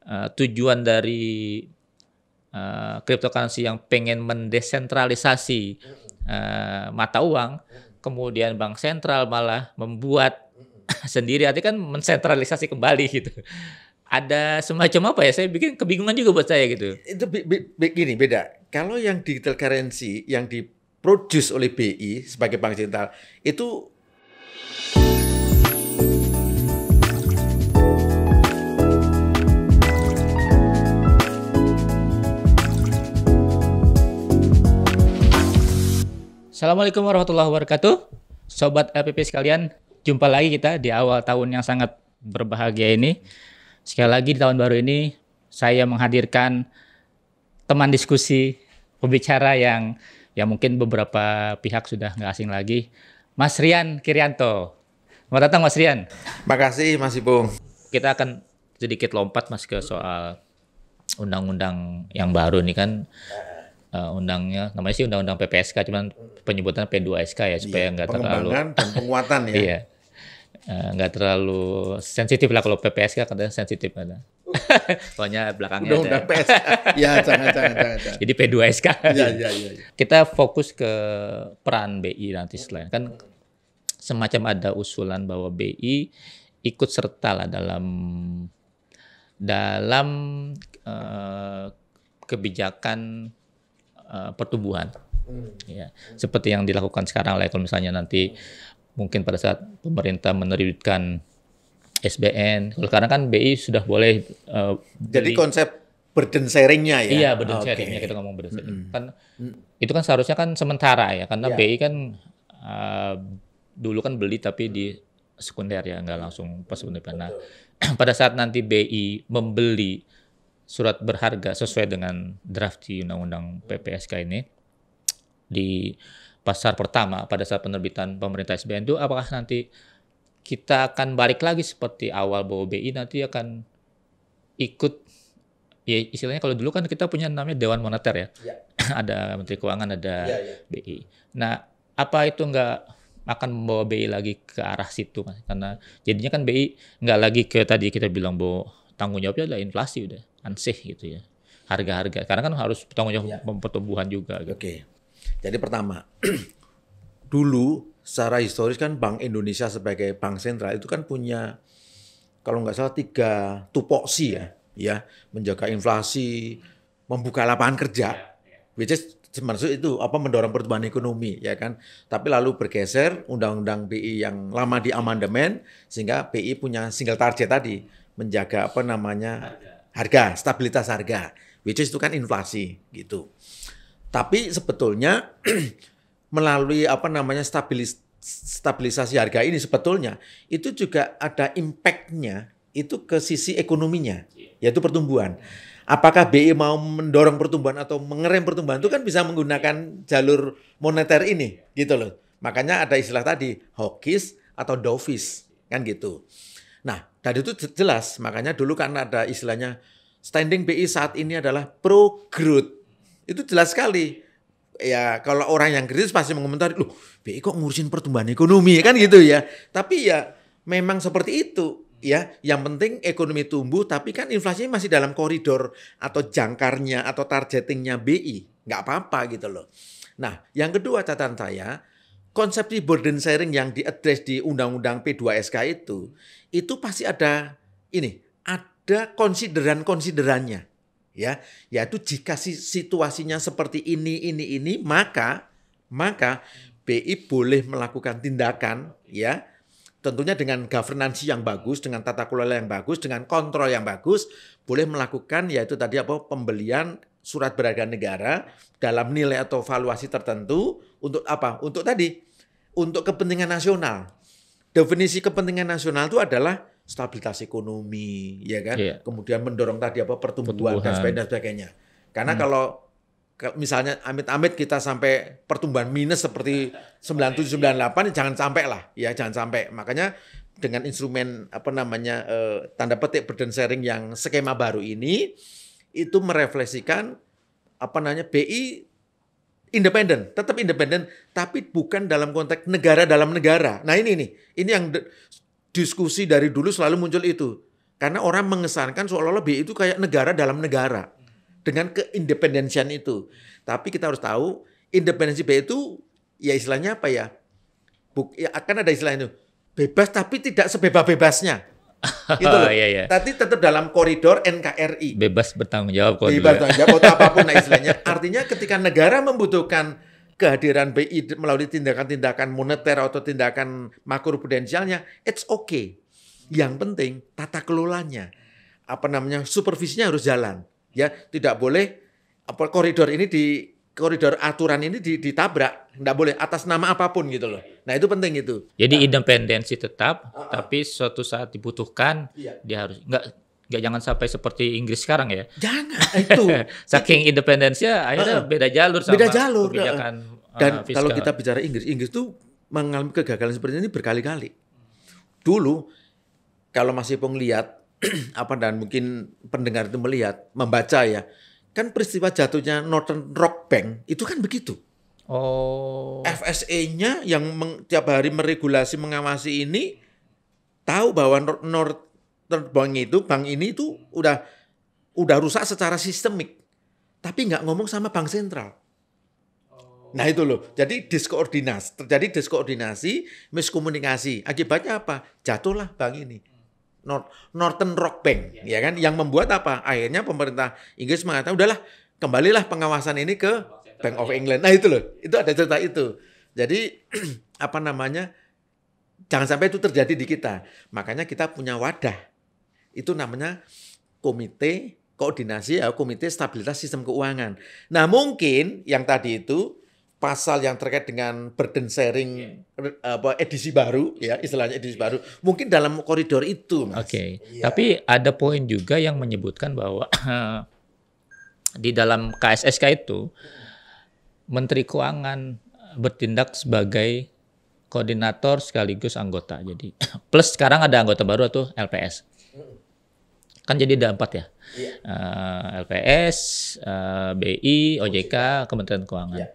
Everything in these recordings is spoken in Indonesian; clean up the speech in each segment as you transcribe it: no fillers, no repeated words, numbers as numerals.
tujuan dari cryptocurrency yang pengen mendesentralisasi mata uang, kemudian bank sentral malah membuat sendiri, artinya kan mensentralisasi kembali gitu. Ada semacam apa ya? Saya bikin kebingungan juga buat saya gitu. Itu gini, beda. Kalau yang digital currency yang diproduce oleh BI sebagai bank sentral itu Assalamualaikum warahmatullahi wabarakatuh. Sobat LPP sekalian, jumpa lagi kita di awal tahun yang sangat berbahagia ini. Sekali lagi di tahun baru ini, saya menghadirkan teman diskusi, pembicara yang mungkin beberapa pihak sudah nggak asing lagi. Mas Rian Kirianto. Selamat datang Mas Rian. Makasih Mas Ipung. Kita akan sedikit lompat Mas ke soal undang-undang yang baru ini kan. Undangnya namanya sih undang-undang PPSK, cuman penyebutan P2SK ya supaya nggak terlalu pengembangan dan penguatan ya. Iya, nggak terlalu sensitif lah. Kalau PPSK katanya sensitif ada. Soalnya belakangnya Undang-undang PS. Ya jangan. Jadi P2SK. Ya. Kita fokus ke peran BI nanti setelah kan semacam ada usulan bahwa BI ikut serta lah dalam kebijakan pertumbuhan, ya seperti yang dilakukan sekarang lah. Kalau misalnya nanti mungkin pada saat pemerintah menerbitkan SBN, kalau sekarang kan BI sudah boleh. Jadi konsep burden sharing-nya ya? Iya, burden sharing-nya, kita ngomong burden sharing. Kan itu kan seharusnya kan sementara ya, karena BI kan dulu kan beli tapi di sekunder ya, nggak langsung pas penerbitan. Nah, pada saat nanti BI membeli surat berharga sesuai dengan draft di Undang-Undang PPSK ini di pasar pertama pada saat penerbitan pemerintah SBN itu, apakah nanti kita akan balik lagi seperti awal bahwa BI nanti akan ikut, ya istilahnya kalau dulu kan kita punya namanya Dewan Moneter ya. Ada Menteri Keuangan, ada BI. Nah, apa itu nggak akan membawa BI lagi ke arah situ Mas? Karena jadinya kan BI nggak lagi ke tadi kita bilang bahwa tanggung jawabnya adalah inflasi, udah ansih gitu ya, harga-harga. Karena kan harus tanggung jawab pertumbuhan juga. Gitu. Oke. Jadi pertama, dulu secara historis kan Bank Indonesia sebagai bank sentral itu kan punya, kalau nggak salah 3 tupoksi ya, menjaga inflasi, membuka lapangan kerja, which is maksud itu mendorong pertumbuhan ekonomi ya kan. Tapi lalu bergeser undang-undang BI yang lama di amandemen sehingga BI punya single target tadi, menjaga harga, stabilitas harga, which is itu kan inflasi gitu. Tapi sebetulnya melalui stabilisasi harga ini sebetulnya itu juga ada impact-nya itu ke sisi ekonominya, yaitu pertumbuhan. Apakah BI mau mendorong pertumbuhan atau mengerem pertumbuhan itu kan bisa menggunakan jalur moneter ini gitu loh. Makanya ada istilah tadi hawkish atau dovish kan gitu. Nah, dari itu jelas, makanya dulu kan ada istilahnya standing BI saat ini adalah pro growth. Itu jelas sekali. Ya, kalau orang yang kritis pasti mengomentari, loh, BI kok ngurusin pertumbuhan ekonomi kan gitu ya. Tapi ya memang seperti itu ya. Yang penting ekonomi tumbuh, tapi kan inflasinya masih dalam koridor atau jangkarnya atau targetingnya BI. Nggak apa-apa gitu loh. Nah, yang kedua catatan saya, konsep di burden sharing yang diadres di Undang-Undang P2SK itu pasti ada konsideran-konsiderannya ya, yaitu jika situasinya seperti ini maka BI boleh melakukan tindakan ya, tentunya dengan governance yang bagus, dengan tata kelola yang bagus, dengan kontrol yang bagus, boleh melakukan yaitu tadi pembelian surat berharga negara dalam nilai atau valuasi tertentu untuk apa? Untuk kepentingan nasional. Definisi kepentingan nasional itu adalah stabilitas ekonomi, ya kan? Iya. Kemudian mendorong tadi pertumbuhan dan sebagainya. Karena kalau misalnya amit-amit kita sampai pertumbuhan minus seperti 97-98, jangan sampai lah, ya jangan sampai. Makanya dengan instrumen tanda petik burden sharing yang skema baru ini itu merefleksikan BI independen, tetap independen, tapi bukan dalam konteks negara dalam negara. Nah ini yang diskusi dari dulu selalu muncul itu. Karena orang mengesankan seolah-olah BI itu kayak negara dalam negara dengan keindependensian itu. Tapi kita harus tahu independensi BI itu ya istilahnya apa ya? Ya akan ada istilah itu bebas tapi tidak sebebas-bebasnya. Gitu loh. Iya. Tapi tetap dalam koridor NKRI. Bebas bertanggung jawab kok. Bebas bertanggung jawab atau apapun nah istilahnya. Artinya ketika negara membutuhkan kehadiran BI melalui tindakan-tindakan moneter atau tindakan makroprudensialnya, it's okay. Yang penting tata kelolanya, supervisinya harus jalan. Ya, tidak boleh koridor aturan ini ditabrak, nggak boleh atas nama apapun gitu loh. Nah itu penting itu. Jadi independensi tetap, tapi suatu saat dibutuhkan dia harus nggak jangan sampai seperti Inggris sekarang ya. Jangan itu. Saking independensinya akhirnya beda jalur sama kebijakan dan fiskal. kalau kita bicara Inggris tuh mengalami kegagalan seperti ini berkali-kali. Dulu kalau masih lihat dan mungkin pendengar itu membaca ya, kan peristiwa jatuhnya Northern Rock Bank itu kan begitu. Oh. FSA-nya yang tiap hari meregulasi mengawasi ini tahu bahwa Northern bank ini itu udah rusak secara sistemik, tapi nggak ngomong sama bank sentral. Nah itu loh, terjadi diskoordinasi, miskomunikasi. Akibatnya apa? Jatuhlah bank ini. Northern Rock Bank, ya kan? Yang membuat apa? Akhirnya pemerintah Inggris mengatakan, udahlah, kembalilah pengawasan ini ke Bank of England. Nah itu loh, itu ada cerita itu. Jadi jangan sampai itu terjadi di kita. Makanya kita punya wadah. Itu namanya Komite Koordinasi Komite Stabilitas Sistem Keuangan. Nah mungkin yang tadi itu pasal yang terkait dengan burden sharing edisi baru ya istilahnya edisi baru mungkin dalam koridor itu Mas. Oke. Tapi ada poin juga yang menyebutkan bahwa di dalam KSSK itu Menteri Keuangan bertindak sebagai koordinator sekaligus anggota. Jadi plus sekarang ada anggota baru tuh LPS. Kan jadi ada 4 ya. LPS, BI, OJK, Kementerian Keuangan.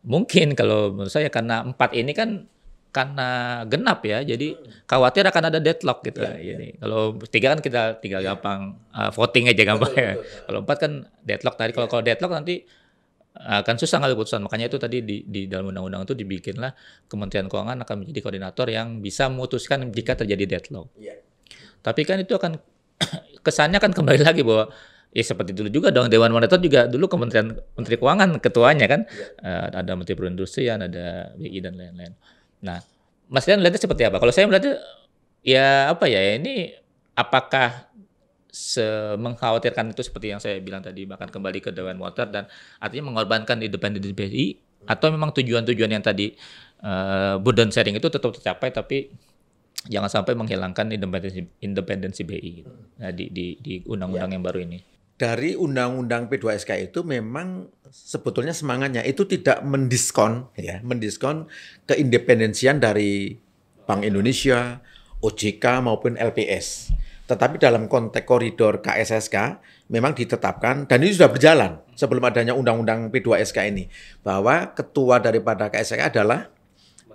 Mungkin kalau menurut saya karena 4 ini kan karena genap ya, jadi khawatir akan ada deadlock gitu. Jadi kalau 3 kan kita tinggal gampang voting aja gampang ya. Kalau 4 kan deadlock tadi. Kalau deadlock nanti akan susah ngambil keputusan. Makanya itu tadi di dalam undang-undang itu dibikinlah Kementerian Keuangan akan menjadi koordinator yang bisa memutuskan jika terjadi deadlock. Tapi kan itu akan kesannya kan kembali lagi bahwa ya seperti dulu juga dong, Dewan Moneter juga dulu Menteri Keuangan ketuanya kan, ada Menteri Perindustrian, ada BI dan lain-lain. Nah, Mas Rian melihatnya seperti apa? Kalau saya melihatnya ya ini apakah mengkhawatirkan itu seperti yang saya bilang tadi, bahkan kembali ke Dewan Moneter dan artinya mengorbankan independensi BI, atau memang tujuan-tujuan yang tadi burden sharing itu tetap tercapai tapi jangan sampai menghilangkan independensi BI gitu. Nah, di undang-undang yang baru ini. Dari undang-undang P2SK itu memang sebetulnya semangatnya itu tidak mendiskon keindependensian dari Bank Indonesia, OJK maupun LPS. Tetapi dalam konteks koridor KSSK memang ditetapkan dan ini sudah berjalan sebelum adanya undang-undang P2SK ini bahwa ketua daripada KSSK adalah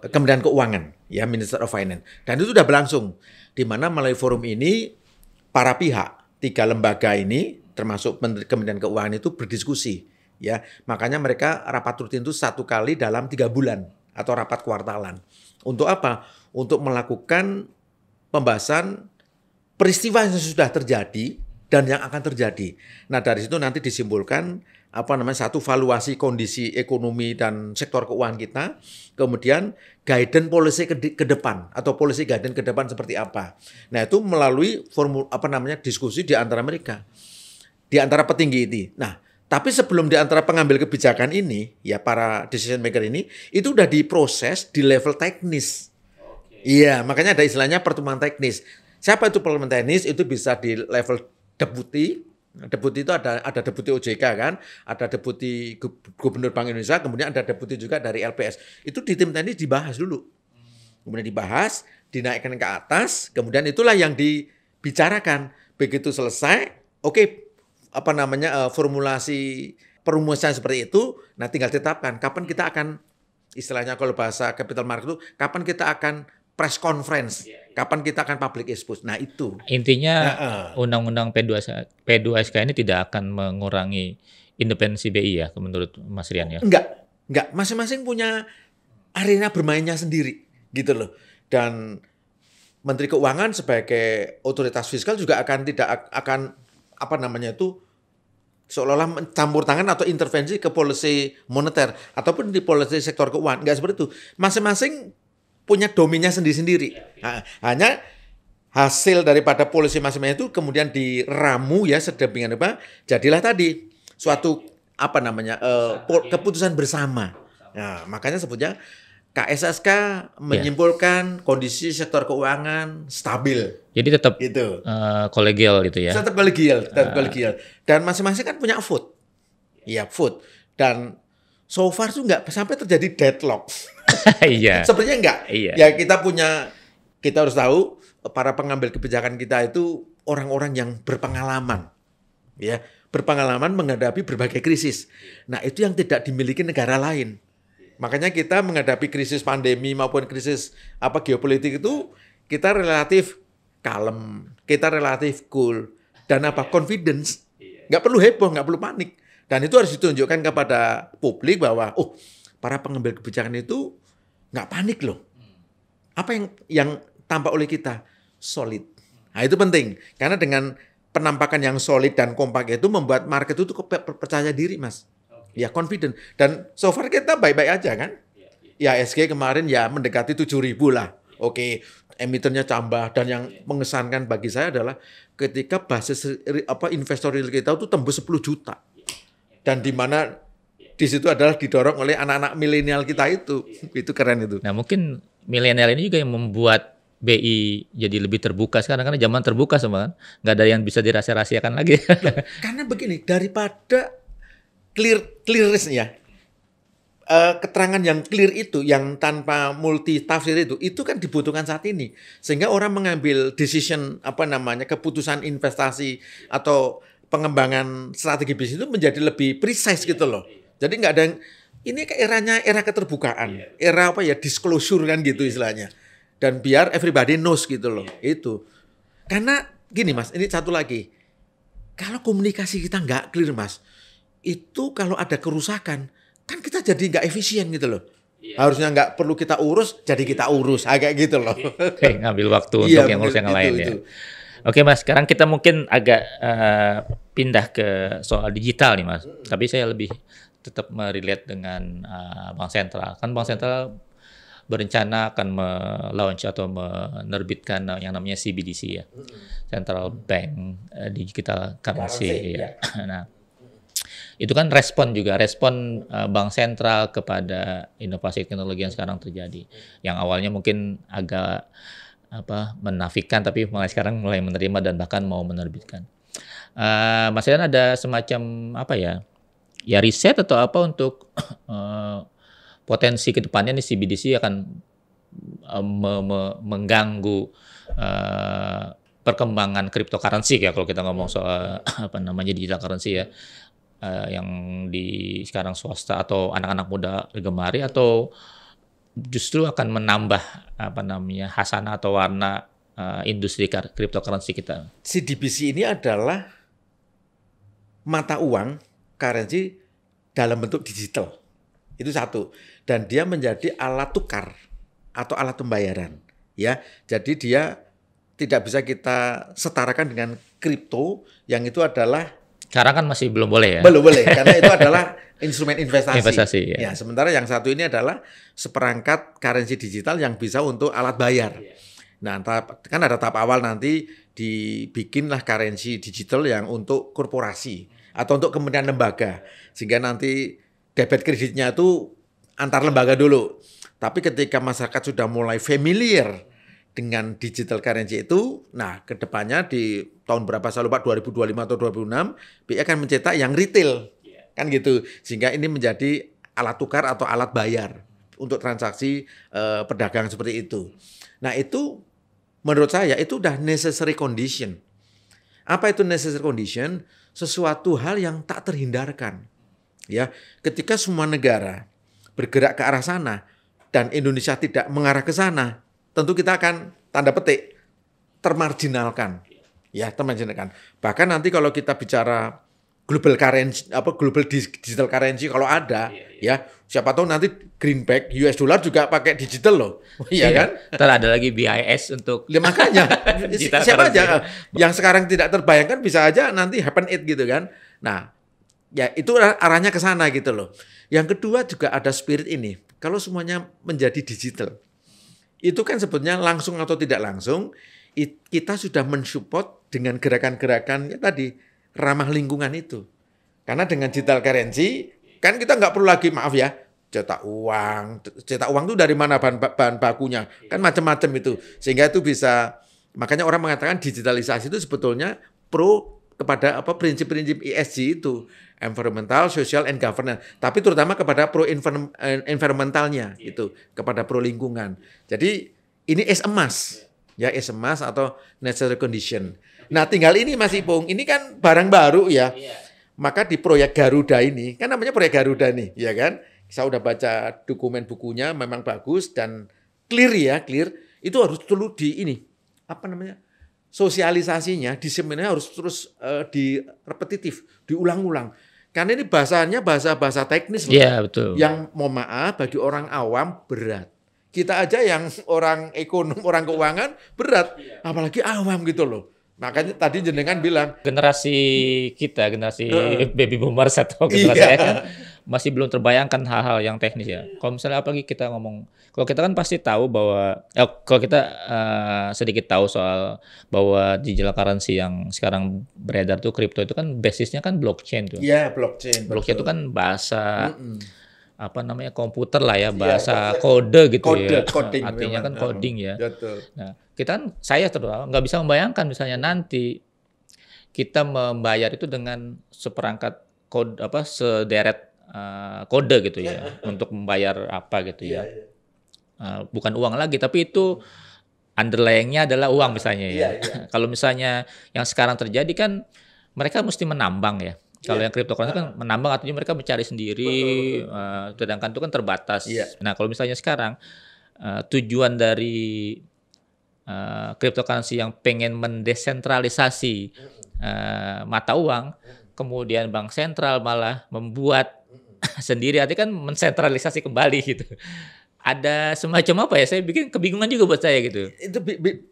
Kementerian Keuangan, ya Minister of Finance. Dan itu sudah berlangsung di mana melalui forum ini para pihak 3 lembaga ini termasuk Kementerian Keuangan itu berdiskusi, ya. Makanya mereka rapat rutin itu 1 kali dalam 3 bulan atau rapat kuartalan. Untuk apa? Untuk melakukan pembahasan peristiwa yang sudah terjadi dan yang akan terjadi. Nah, dari situ nanti disimpulkan satu valuasi kondisi ekonomi dan sektor keuangan kita, kemudian guidance policy ke depan atau policy guidance ke depan seperti apa. Nah, itu melalui diskusi di antara mereka. Di antara petinggi ini. Nah, tapi sebelum di antara pengambil kebijakan ini, ya para decision maker ini, itu udah diproses di level teknis. Iya, makanya ada istilahnya pertemuan teknis. Siapa itu pertemuan teknis? Itu bisa di level deputi. Deputi itu ada deputi OJK kan, ada deputi Gubernur Bank Indonesia, kemudian ada deputi juga dari LPS. Itu di tim teknis dibahas dulu. Kemudian dibahas, dinaikkan ke atas, kemudian itulah yang dibicarakan. Begitu selesai, oke. Formulasi perumusan seperti itu, nah tinggal tetapkan kapan kita akan, istilahnya kalau bahasa capital market itu, kapan kita akan press conference Kapan kita akan public expose? Nah itu. Intinya Undang-Undang P2SK ini tidak akan mengurangi independensi BI ya, menurut Mas Rian ya? Enggak. Masing-masing punya arena bermainnya sendiri, gitu loh. Dan Menteri Keuangan sebagai otoritas fiskal juga tidak akan apa namanya itu seolah-olah mencampur tangan atau intervensi ke policy moneter ataupun di policy sektor keuangan. Enggak seperti itu. Masing-masing punya domainnya sendiri-sendiri. Nah, hanya hasil daripada polisi masing-masing itu kemudian diramu ya sedemikian apa, jadilah tadi suatu apa namanya keputusan bersama. Nah, makanya sebutnya KSSK menyimpulkan kondisi sektor keuangan stabil. Jadi tetap gitu. Kolegial gitu ya. Tetap kolegial. Dan masing-masing kan punya vote. Iya, vote. Dan so far tuh nggak sampai terjadi deadlock. Iya. Sebenarnya enggak. Iya. Ya kita harus tahu para pengambil kebijakan kita itu orang-orang yang berpengalaman. Ya, berpengalaman menghadapi berbagai krisis. Nah, itu yang tidak dimiliki negara lain. Makanya kita menghadapi krisis pandemi maupun krisis geopolitik itu kita relatif kalem, kita relatif cool dan confidence. Nggak perlu heboh, nggak perlu panik. Dan itu harus ditunjukkan kepada publik bahwa para pengambil kebijakan itu nggak panik loh. Apa yang tampak oleh kita? Solid. Nah itu penting. Karena dengan penampakan yang solid dan kompak itu membuat market itu percaya diri, Mas. Ya, confident. Dan so far kita baik-baik aja kan? Ya, SG kemarin ya mendekati 7.000 lah. Oke, emitennya tambah. Dan yang mengesankan bagi saya adalah ketika basis investor real kita itu tembus 10 juta. Dan di mana di situ adalah didorong oleh anak-anak milenial kita itu keren itu. Nah mungkin milenial ini juga yang membuat BI jadi lebih terbuka sekarang karena zaman terbuka semua kan, nggak ada yang bisa dirahasia-rahasiakan lagi. Karena begini, daripada clearness ya, keterangan yang clear itu, yang tanpa multi tafsir itu kan dibutuhkan saat ini, sehingga orang mengambil decision keputusan investasi atau pengembangan strategi bisnis itu menjadi lebih precise gitu loh. Jadi nggak ada ini ke era keterbukaan, era disclosure kan gitu istilahnya. Dan biar everybody knows gitu loh. Itu. Karena gini Mas, ini satu lagi. Kalau komunikasi kita nggak clear Mas, itu kalau ada kerusakan, kan kita jadi nggak efisien gitu loh. Harusnya nggak perlu kita urus, jadi kita urus. Agak gitu loh. Ngambil waktu untuk yang urus yang lain ya. Oke Mas, sekarang kita mungkin agak pindah ke soal digital nih Mas. Tapi saya lebih tetap merelate dengan Bank Sentral. Kan Bank Sentral berencana akan me-launch atau menerbitkan yang namanya CBDC ya. Central Bank Digital Currency ya. Nah, itu kan respon Bank Sentral kepada inovasi teknologi yang sekarang terjadi. Yang awalnya mungkin agak menafikan tapi mulai sekarang mulai menerima dan bahkan mau menerbitkan. Mas Rian ada semacam ya riset atau apa untuk potensi kedepannya nih CBDC akan mengganggu perkembangan cryptocurrency ya kalau kita ngomong soal digital currency ya yang di sekarang swasta atau anak-anak muda gemari atau justru akan menambah hasanah atau warna industri cryptocurrency kita. CBDC ini adalah mata uang currency dalam bentuk digital. Itu satu. Dan dia menjadi alat tukar atau alat pembayaran. Ya, jadi dia tidak bisa kita setarakan dengan kripto yang itu adalah sekarang kan masih belum boleh ya. Belum boleh karena itu adalah instrumen investasi. Ya. Ya, sementara yang satu ini adalah seperangkat currency digital yang bisa untuk alat bayar. Nah, kan ada tahap awal nanti dibikinlah currency digital yang untuk korporasi atau untuk kementerian lembaga. Sehingga nanti debit kreditnya itu antar lembaga dulu. Tapi ketika masyarakat sudah mulai familiar dengan digital currency itu, nah kedepannya di tahun berapa saya lupa 2025 atau 2026, BI akan mencetak yang retail. Kan gitu. Sehingga ini menjadi alat tukar atau alat bayar untuk transaksi perdagangan seperti itu. Nah itu menurut saya itu udah necessary condition. Apa itu necessary condition? Sesuatu hal yang tak terhindarkan. Ya, ketika semua negara bergerak ke arah sana dan Indonesia tidak mengarah ke sana, tentu kita akan tanda petik termarginalkan. Ya, termarginalkan. Bahkan nanti kalau kita bicara global currency, global digital currency kalau ada, ya siapa tahu nanti greenback US dollar juga pakai digital loh, iya kan? Ntar ada lagi BIS untuk. Ya, makanya siapa aja yang sekarang tidak terbayangkan bisa aja nanti happen it gitu kan? Nah, ya itu arahnya ke sana gitu loh. Yang kedua juga ada spirit ini. Kalau semuanya menjadi digital, itu kan sebetulnya langsung atau tidak langsung kita sudah mensupport dengan gerakan-gerakan tadi ramah lingkungan itu. Karena dengan digital currency kan kita nggak perlu lagi, maaf ya, cetak uang. Cetak uang itu dari mana bahan bakunya? Kan macam-macam itu. Sehingga itu bisa, makanya orang mengatakan digitalisasi itu sebetulnya pro kepada prinsip-prinsip ESG itu, environmental, social, and governance. Tapi terutama kepada pro environmentalnya itu, kepada pro lingkungan. Jadi ini is emas. Ya, is emas atau natural condition. Nah, tinggal ini Mas Ipung, ini kan barang baru ya. Maka di proyek Garuda ini, kan namanya proyek Garuda nih, ya kan? Saya udah baca dokumen bukunya, memang bagus dan clear ya, clear. Itu harus perlu sosialisasinya, diseminnya harus terus repetitif, diulang-ulang. Karena ini bahasanya bahasa teknis loh. Iya, betul. Yang mohon maaf bagi orang awam berat. Kita aja yang orang ekonom, orang keuangan berat, apalagi awam gitu loh. Makanya tadi jenengan bilang generasi baby boomers atau generasi saya kan masih belum terbayangkan hal-hal yang teknis ya. Kalau misalnya apalagi kita ngomong, kalau kita kan pasti tahu bahwa kalau kita sedikit tahu soal bahwa digital currency yang sekarang beredar tuh kripto itu kan basisnya kan blockchain tuh. Iya, blockchain. Blockchain itu kan bahasa komputer lah ya, bahasa kode gitu ya. Coding, artinya kan coding ya. Betul. Nah, kita kan saya terutama nggak bisa membayangkan misalnya nanti kita membayar itu dengan seperangkat kode sederet kode gitu ya untuk membayar apa gitu ya. Bukan uang lagi tapi itu underlying-nya adalah uang misalnya ya. Kalau misalnya yang sekarang terjadi kan mereka mesti menambang ya. Kalau yang cryptocurrency kan menambang artinya mereka mencari sendiri, sedangkan itu kan terbatas. Nah, kalau misalnya sekarang tujuan dari cryptocurrency yang pengen mendesentralisasi mata uang, kemudian bank sentral malah membuat sendiri, artinya kan mensentralisasi kembali gitu. Ada semacam apa ya? Saya bikin kebingungan juga buat saya gitu. Itu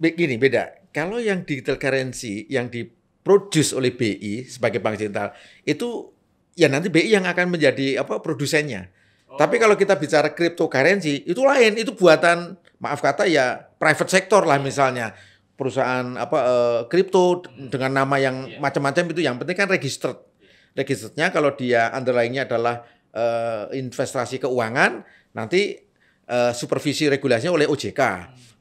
gini, beda. Kalau yang digital currency yang produce oleh BI sebagai bank sentral itu ya nanti BI yang akan menjadi produsennya. Tapi kalau kita bicara cryptocurrency itu lain, itu buatan maaf kata ya private sector lah misalnya. Perusahaan kripto dengan nama yang macam-macam itu yang penting kan registered. Registerednya kalau dia underlying-nya adalah investasi keuangan, nanti supervisi regulasinya oleh OJK.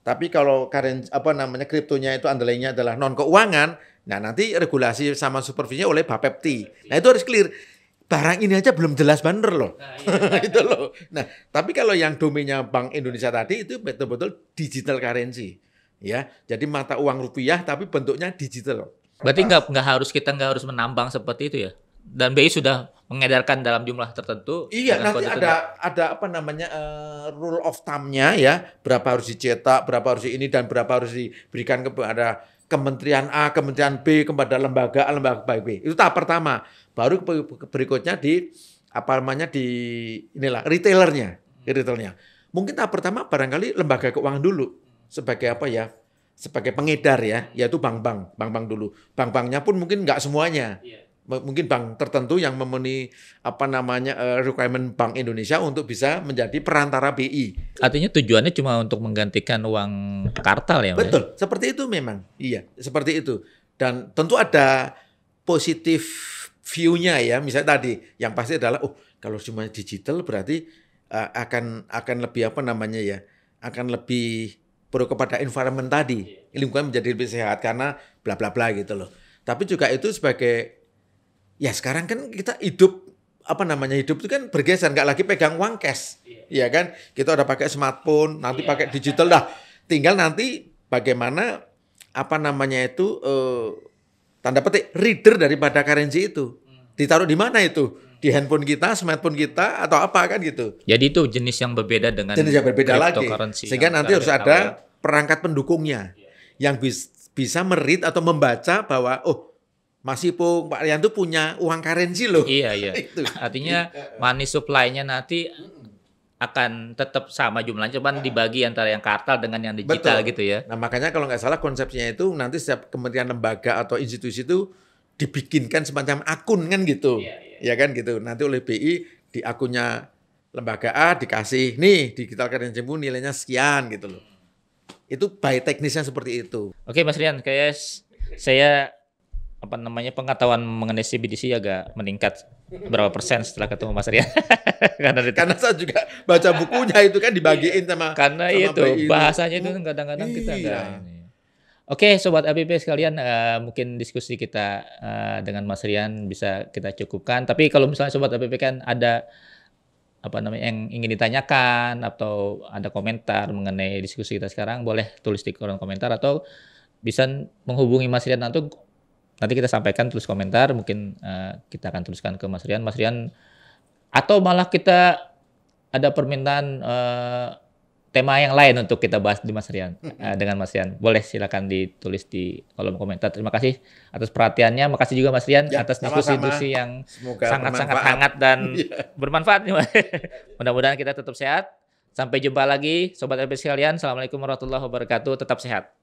Tapi kalau kriptonya itu underlying-nya adalah non keuangan, nah nanti regulasi sama supervisinya oleh Bapepti. Nah itu harus clear. Barang ini aja belum jelas bener loh. Itu loh. Nah, tapi kalau yang domainnya Bank Indonesia tadi itu betul-betul digital currency. Ya, jadi mata uang rupiah tapi bentuknya digital. Berarti nggak harus menambang seperti itu ya? Dan BI sudah mengedarkan dalam jumlah tertentu. Iya, nanti ada rule of thumb-nya ya, berapa harus dicetak, berapa harus ini dan berapa harus diberikan kepada Kementerian A, Kementerian B, kepada lembaga A, lembaga B. Itu tahap pertama. Baru berikutnya di retailernya. Mungkin tahap pertama barangkali lembaga keuangan dulu sebagai sebagai pengedar ya, yaitu bank-bank dulu. Bank-banknya pun mungkin nggak semuanya. Mungkin bank tertentu yang memenuhi requirement Bank Indonesia untuk bisa menjadi perantara BI. Artinya tujuannya cuma untuk menggantikan uang kartal ya? Betul, seperti itu memang. Iya, seperti itu. Dan tentu ada positif view-nya ya. Misalnya tadi yang pasti adalah kalau cuma digital berarti akan lebih akan lebih pro kepada environment tadi. Lingkungan menjadi lebih sehat karena bla bla bla gitu loh. Tapi juga itu sebagai ya sekarang kan kita hidup itu kan bergeser, nggak lagi pegang uang cash, ya kan? Kita udah pakai smartphone, nanti pakai digital dah. Tinggal nanti bagaimana tanda petik reader daripada currency itu ditaruh di mana itu? Di handphone kita, smartphone kita atau apa kan gitu. Jadi itu jenis yang berbeda dengan jenis yang berbeda lagi. Sehingga nanti harus ada perangkat pendukungnya yang bisa meread atau membaca bahwa Mas Ipung, Pak Rianto punya uang currency loh. Iya. Artinya money supply-nya nanti akan tetap sama jumlahnya, cuman dibagi antara yang kartal dengan yang digital. Betul. Gitu ya. Nah makanya kalau nggak salah konsepnya itu nanti setiap kementerian lembaga atau institusi itu dibikinkan semacam akun kan gitu. Ya kan gitu. Nanti oleh BI di akunnya lembaga A dikasih, nih digital currency nilainya sekian gitu loh. Itu by teknisnya seperti itu. Oke Mas Rian, kayak saya pengetahuan mengenai CBDC agak meningkat berapa persen setelah ketemu Mas Rian. Karena saya juga baca bukunya itu kan dibagiin sama karena sama itu bahasanya itu kadang-kadang kita enggak ini. Oke, sobat APP sekalian, mungkin diskusi kita dengan Mas Rian bisa kita cukupkan. Tapi kalau misalnya sobat APP kan ada yang ingin ditanyakan atau ada komentar mengenai diskusi kita sekarang, boleh tulis di kolom komentar atau bisa menghubungi Mas Rian nanti kita sampaikan tulis komentar, mungkin kita akan tuliskan ke Mas Rian. Mas Rian, atau malah kita ada permintaan tema yang lain untuk kita bahas di Mas Rian dengan Mas Rian. Boleh silakan ditulis di kolom komentar. Terima kasih atas perhatiannya. Makasih juga Mas Rian atas diskusi yang sangat-sangat hangat dan bermanfaat. Mudah-mudahan kita tetap sehat. Sampai jumpa lagi Sobat LP sekalian. Assalamualaikum warahmatullahi wabarakatuh. Tetap sehat.